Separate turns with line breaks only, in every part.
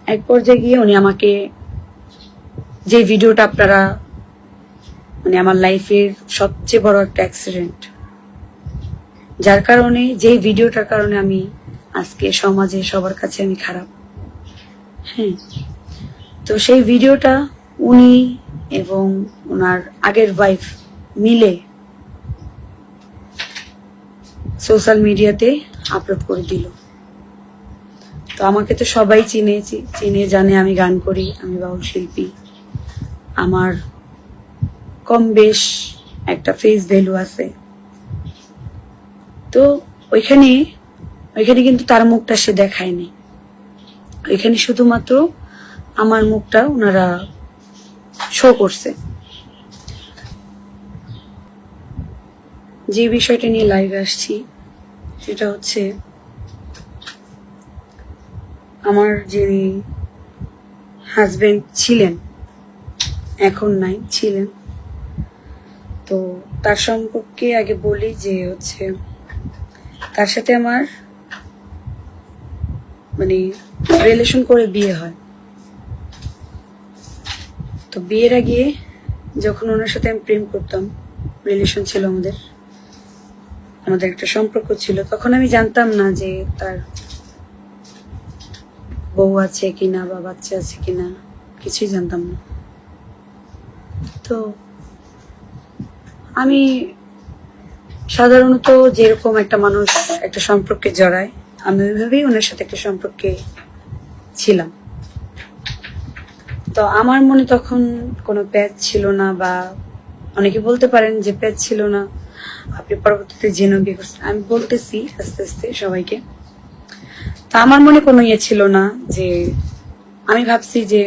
এক পর্যায়ে গিয়ে উনি আমাকে যে ভিডিওটা আপনারা মানে আমার লাইফের সবচেয়ে বড় একটা অ্যাক্সিডেন্ট, যার কারণে যে ভিডিওটার কারণে আমি আজকে সমাজে সবার কাছে আমি খারাপ। হ্যাঁ, তো সেই ভিডিওটা উনি এবং ওনার আগের ওয়াইফ মিলে সোশ্যাল মিডিয়াতে আপলোড করে দিল। তো আমাকে তো সবাই চিনে জানে আমি গান করি, আমি বাউল শিল্পী, আমার কম বেশ একটা ফেস ভ্যালু আছে। তো ওইখানে কিন্তু তার মুখটা সে দেখায়নি, ওইখানে শুধুমাত্র আমার মুখটা ওনারা শো করছে। যে বিষয়টা নিয়ে লাইভে আসছি সেটা হচ্ছে আমার যিনি হাজবেন্ড ছিলেন, এখন নাই, ছিলেন, তো তার সম্পর্কে আগে বলি যে হচ্ছে তার সাথে আমার মানে রিলেশন করে বিয়ে হয়। তো বিয়ের আগে যখন ওনার সাথে আমি প্রেম করতাম, রিলেশন ছিল আমাদের একটা সম্পর্ক ছিল, তখন আমি জানতাম না যে তার বউ আছে কিনা বা বাচ্চা আছে কিনা, কিছুই জানতাম না। তো আমি সাধারণত যেরকম একটা মানুষ একটা সম্পর্কে জড়ায়, আমি ওইভাবেই ওনার সাথে একটা সম্পর্কে ছিলাম। তো আমার মনে তখন কোনো প্যাচ ছিল না, বা অনেকে বলতে পারেন যে প্যাচ ছিল না, আপনি পরবর্তীতে জেনে বিয়ে করছেন। আমি বলতেছি আস্তে আস্তে সবাইকে, তা আমার মনে কোনো ইয়ে ছিল না। যে আমি ভাবছি যে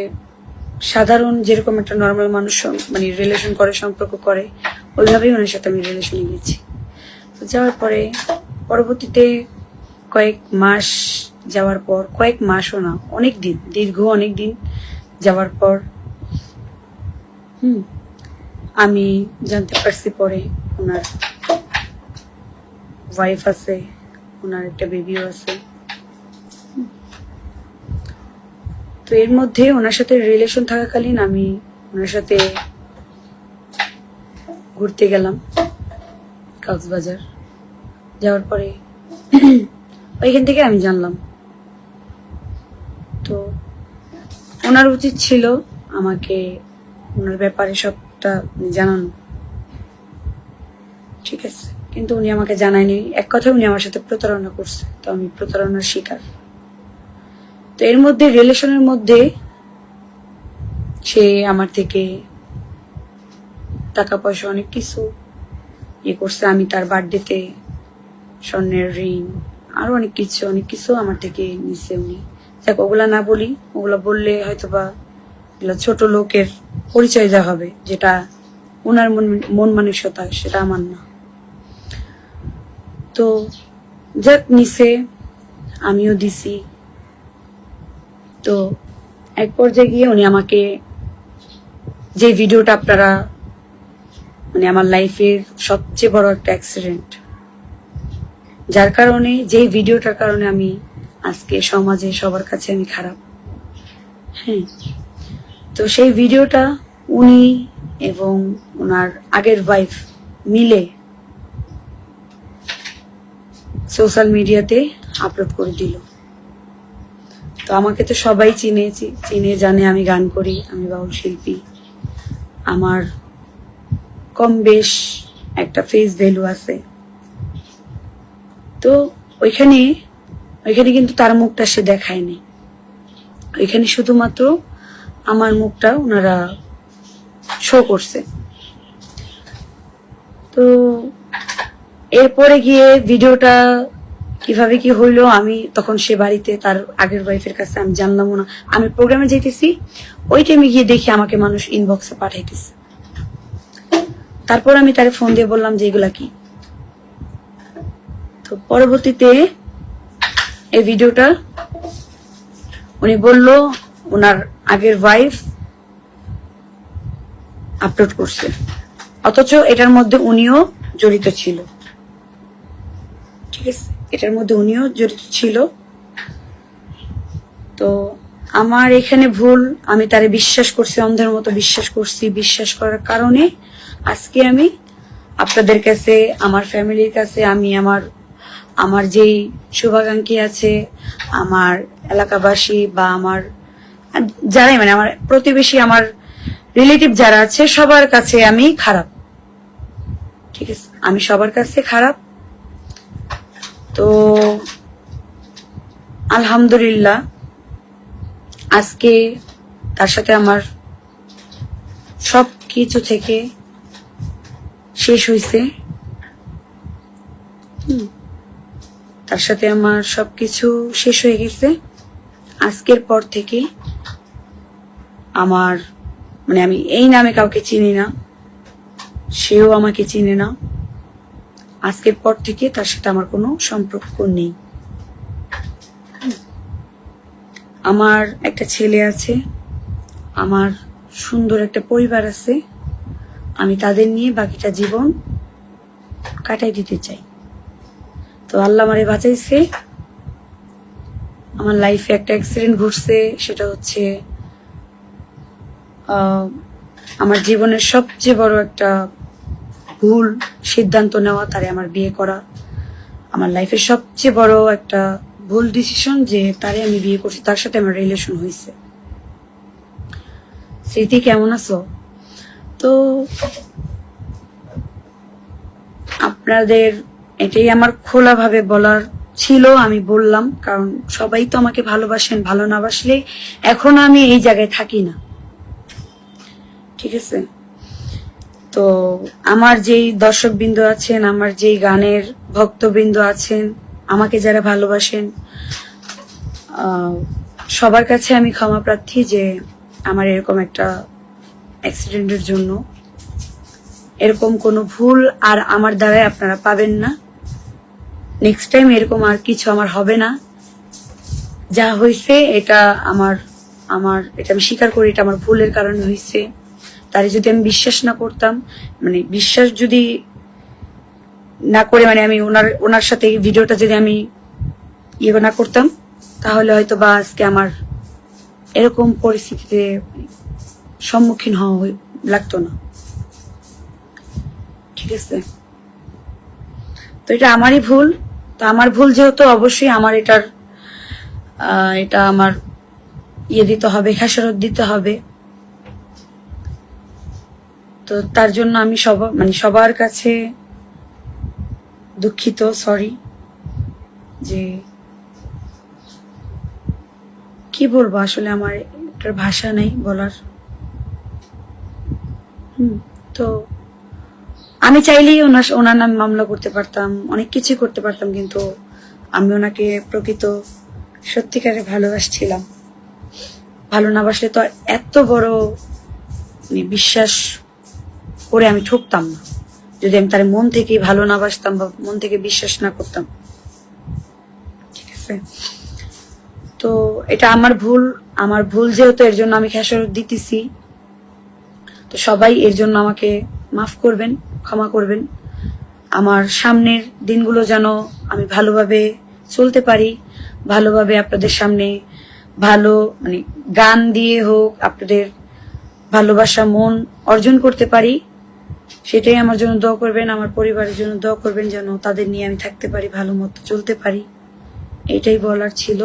সাধারণ যেরকম একটা নর্মাল মানুষ মানে রিলেশন করে, সম্পর্ক করে, ওইভাবেই ওনার সাথে আমি রিলেশনে গেছি। তো যাওয়ার পরে পরবর্তীতে কয়েক মাস যাওয়ার পর, কয়েক মাসও না, অনেক দিন, দীর্ঘ অনেক দিন যাওয়ার পর আমি জানতে পারছি পরে ওনার ওয়াইফ আছে, ওনার একটা বেবিও আছে। তো এর মধ্যে ওনার সাথে রিলেশন থাকাকালীন আমি ওনার সাথে ঘুরতে গেলাম কক্সবাজার। যাওয়ার পরে ওইখান থেকে আমি জানলাম, তো ওনার উচিত ছিল আমাকে ওনার ব্যাপারে সবটা জানানো, ঠিক আছে, কিন্তু উনি আমাকে জানায়নি। এক কথায় উনি আমার সাথে প্রতারণা করছে, তো আমি প্রতারণার শিকার। তো এর মধ্যে রিলেশনের মধ্যে সে আমার থেকে টাকা পয়সা অনেক কিছু ইয়ে করছে। আমি তার বার্থডেতে স্বর্ণের ঋণ, আরো অনেক কিছু আমার থেকে নিচ্ছে উনি। দেখ, ওগুলা না বলি, ওগুলা বললে হয়তোবা ছোট লোকের পরিচয় দেওয়া হবে, যেটা ওনার মন মানসিকতা, সেটা আমার না। তো যাক, নিছে, আমিও দিছি। তো এক পর্যায়ে গিয়ে উনি আমাকে যে ভিডিওটা আপনারা মানে আমার লাইফের সবচেয়ে বড় একটা অ্যাক্সিডেন্ট, যার কারণে যে ভিডিওটার কারণে আমি আজকে সমাজে সবার কাছে আমি খারাপ। হ্যাঁ, তো সেই ভিডিওটা উনি এবং ওনার আগের ওয়াইফ মিলে সোশ্যাল মিডিয়াতে আপলোড করে দিল। তো আমাকে তো সবাই চিনে জানে আমি গান করি, আমি বাউল শিল্পী, আমার কম বেশ একটা ফেস ভ্যালু আছে। তো ওইখানে কিন্তু তার মুখটা সে দেখায়নি, ওইখানে শুধুমাত্র আমার মুখটা ওনারা শো করছে। তো এরপরে গিয়ে ভিডিওটা কিভাবে কি হইলো, আমি তখন সে বাড়িতে, তার আগের ওয়াইফের কাছে, আমি জানলাম না। আমি প্রোগ্রামে যাইতেছি, ওই টাইমে গিয়ে দেখি আমাকে মানুষ ইনবক্সে পাঠাইতেছে। তারপর আমি তারে ফোন দিয়ে বললাম যে এগুলা কি। তো পরবর্তীতে এই ভিডিওটা উনি বলল ওনার আগের ওয়াইফ আপলোড করছে, অথচ এটার মধ্যে উনিও জড়িত ছিল। ঠিক আছে, এটার মধ্যে উনিও জড়িত ছিল। তো আমার এখানে ভুল, আমি তারে বিশ্বাস করছি, অন্ধের মতো বিশ্বাস করছি। বিশ্বাস করার কারণে আজকে আমি আপনাদের কাছে, আমার ফ্যামিলির কাছে, আমি আমার যেই শুভাকাঙ্ক্ষী আছে, আমার এলাকাবাসী বা আমার যারাই মানে আমার প্রতিবেশী, আমার রিলেটিভ যারা আছে, সবার কাছে আমি খারাপ। ঠিক আছে, আমি সবার কাছে খারাপ। তো আলহামদুলিল্লাহ আজকে তার সাথে আমার সব কিছু থেকে শেষ হয়েছে। তার সাথে আমার সবকিছু শেষ হয়ে গেছে। আজকের পর থেকে আমার মানে আমি এই নামে কাউকে চিনি না, সেও আমাকে চিনে না। আজকের পর থেকে তার সাথে আমার কোনো সম্পর্ক নেই। আমার একটা ছেলে আছে, আমার সুন্দর একটা পরিবার আছে। আমি তাদের নিয়ে বাকিটা জীবন কাটাই দিতে চাই। তো আল্লাহ আমারে বাঁচাইছে। আমার লাইফে একটা অ্যাক্সিডেন্ট ঘটছে, সেটা হচ্ছে আমার জীবনের সবচেয়ে বড় একটা ভুল সিদ্ধান্ত নেওয়া, তারে আমার বিয়ে করা। আমার লাইফের সবচেয়ে বড় একটা ভুল ডিসিশন যে তারে আমি বিয়ে করছি, তার সাথে আমার রিলেশন হয়েছে। স্মৃতি কেমন আছো? তো আপনাদের এটাই আমার খোলাভাবে বলার ছিল, আমি বললাম। কারণ সবাই তো আমাকে ভালোবাসেন, ভালো না বাসলে এখন আমি এই জায়গায় থাকি না। ঠিক আছে, তো আমার যেই দর্শকবৃন্দ আছেন, আমার যেই গানের ভক্তবৃন্দ আছেন, আমাকে যারা ভালোবাসেন, সবার কাছে আমি ক্ষমা প্রার্থী যে আমার এরকম একটা অ্যাক্সিডেন্টের জন্য। এরকম কোনো ভুল আর আমার দ্বারাই আপনারা পাবেন না। নেক্সট টাইম এরকম আর কিছু আমার হবে না। যা হয়েছে এটা এটা আমি স্বীকার করি, এটা আমার ভুলের কারণে হয়েছে। তারে যদি আমি বিশ্বাস না করতাম, মানে বিশ্বাস যদি না করে, মানে আমি ওনার সাথে এই ভিডিওটা যদি আমি ইয়ে না করতাম, তাহলে হয়তো বা আজকে আমার এরকম পরিস্থিতিতে সম্মুখীন হওয়া লাগতো না। ঠিক আছে, তো এটা আমারই ভুল। তো আমার ভুল যেহেতু, অবশ্যই আমার এটা আমার ইয়ে দিতে হবে, খেসারত দিতে হবে। তো তার জন্য আমি সবার কাছে দুঃখিত, সরি। যে কি বলবো, আসলে আমার এটার ভাষা নেই বলার। তো আমি চাইলেই ওনার নামে মামলা করতে পারতাম, অনেক কিছু করতে পারতাম, কিন্তু আমি ওনাকে প্রকৃত সত্যিকারে ভালোবাসছিলাম। ভালো না বাসলে তো এত বড় বিশ্বাস করে আমি ঠকতাম না, যদি আমি তার মন থেকে ভালো না বাসতাম বা মন থেকে বিশ্বাস না করতাম। ঠিক আছে, তো এটা আমার ভুল যেহেতু, এর জন্য আমি খেসারত দিতেছি। তো সবাই এর জন্য আমাকে মাফ করবেন, ক্ষমা করবেন। আমার সামনের দিনগুলো যেন আমি ভালোভাবে চলতে পারি, ভালোভাবে আপনাদের সামনে ভালো মানে গান দিয়ে হোক আপনাদের ভালোবাসা মন অর্জন করতে পারি, সেটাই আমার জন্য দোয়া করবেন। আমার পরিবারের জন্য দোয়া করবেন, যেন তাদের নিয়ে আমি থাকতে পারি, ভালো মতো চলতে পারি। এটাই বলার ছিল।